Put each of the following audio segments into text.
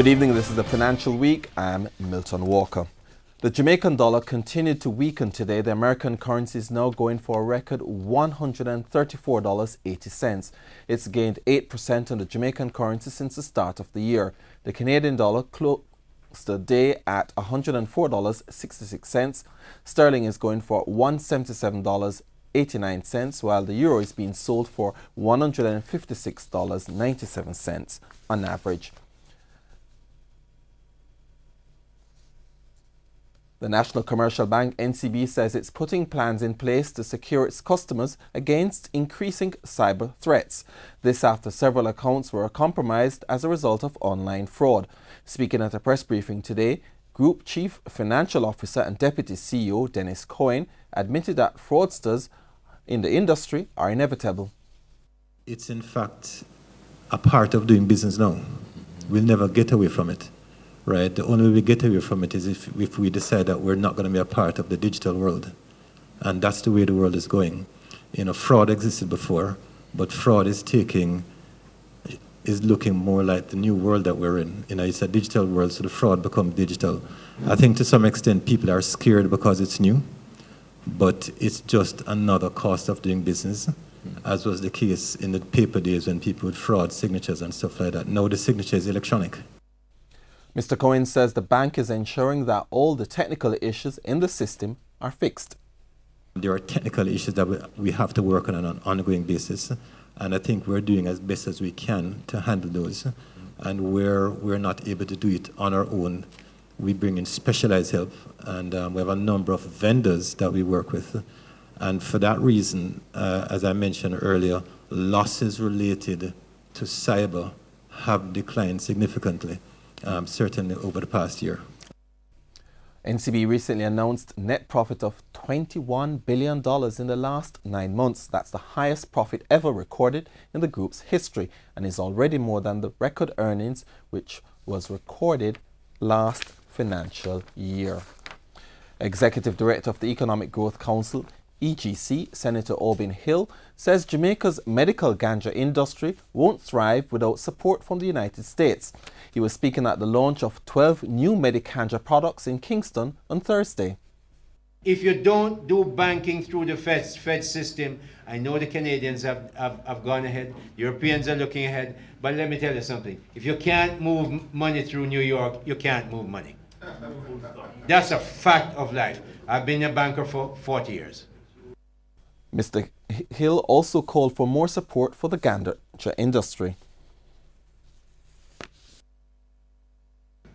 Good evening, this is the Financial Week. I'm Milton Walker. The Jamaican dollar continued to weaken today. The American currency is now going for a record $134.80. It's gained 8% on the Jamaican currency since the start of the year. The Canadian dollar closed the day at $104.66. Sterling is going for $177.89, while the euro is being sold for $156.97 on average. The National Commercial Bank, NCB, says it's putting plans in place to secure its customers against increasing cyber threats. This after several accounts were compromised as a result of online fraud. Speaking at a press briefing today, Group Chief Financial Officer and Deputy CEO Dennis Cohen admitted that fraudsters in the industry are inevitable. It's in fact a part of doing business now. We'll never get away from it. Right, the only way we get away from it is if we decide that we're not going to be a part of the digital world. And that's the way the world is going. You know, fraud existed before, but fraud is looking more like the new world that we're in. You know, it's a digital world, so the fraud becomes digital. I think to some extent people are scared because it's new, but it's just another cost of doing business, as was the case in the paper days when people would fraud signatures and stuff like that. Now the signature is electronic. Mr. Cohen says the bank is ensuring that all the technical issues in the system are fixed. There are technical issues that we have to work on an ongoing basis, and I think we're doing as best as we can to handle those. And where we're not able to do it on our own, we bring in specialized help, and we have a number of vendors that we work with. And for that reason, as I mentioned earlier, losses related to cyber have declined significantly. Certainly over the past year. NCB recently announced net profit of $21 billion in the last 9 months. That's the highest profit ever recorded in the group's history and is already more than the record earnings which was recorded last financial year. Executive Director of the Economic Growth Council, EGC, Senator Obin Hill, says Jamaica's medical ganja industry won't thrive without support from the United States. He was speaking at the launch of 12 new Medicanja products in Kingston on Thursday. If you don't do banking through the Fed system, I know the Canadians have gone ahead, Europeans are looking ahead, but let me tell you something. If you can't move money through New York, you can't move money. That's a fact of life. I've been a banker for 40 years. Mr. Hill also called for more support for the ganja industry.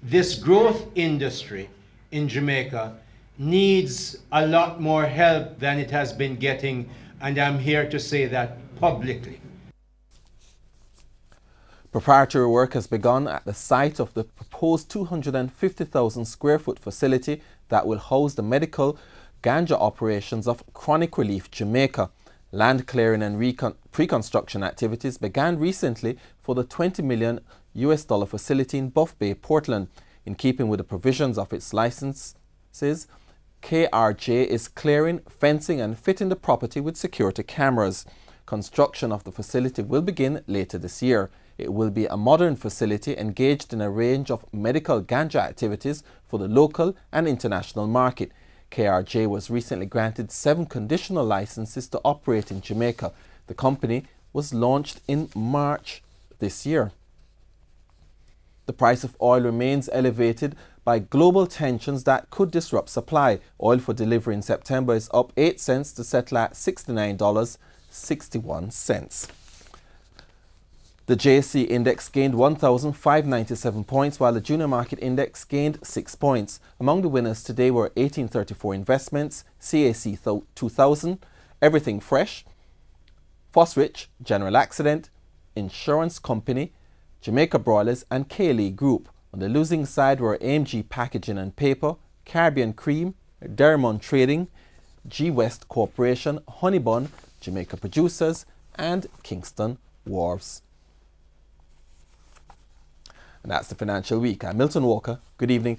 This growth industry in Jamaica needs a lot more help than it has been getting, and I'm here to say that publicly. Preparatory work has begun at the site of the proposed 250,000 square foot facility that will house the medical ganja operations of Chronic Relief Jamaica. Land clearing and pre-construction activities began recently for the $20 million facility in Buff Bay, Portland. In keeping with the provisions of its licenses, KRJ is clearing, fencing and fitting the property with security cameras. Construction of the facility will begin later this year. It will be a modern facility engaged in a range of medical ganja activities for the local and international market. KRJ was recently granted 7 conditional licenses to operate in Jamaica. The company was launched in March this year. The price of oil remains elevated by global tensions that could disrupt supply. Oil for delivery in September is up 8 cents to settle at $69.61. The JSE index gained 1,597 points, while the junior market index gained 6 points. Among the winners today were 1834 Investments, CAC 2000, Everything Fresh, Fosrich, General Accident, Insurance Company, Jamaica Broilers and KLE Group. On the losing side were AMG Packaging and Paper, Caribbean Cream, Derrimon Trading, G West Corporation, Honeybun, Jamaica Producers and Kingston Wharves. And that's the Financial Week. I'm Milton Walker. Good evening.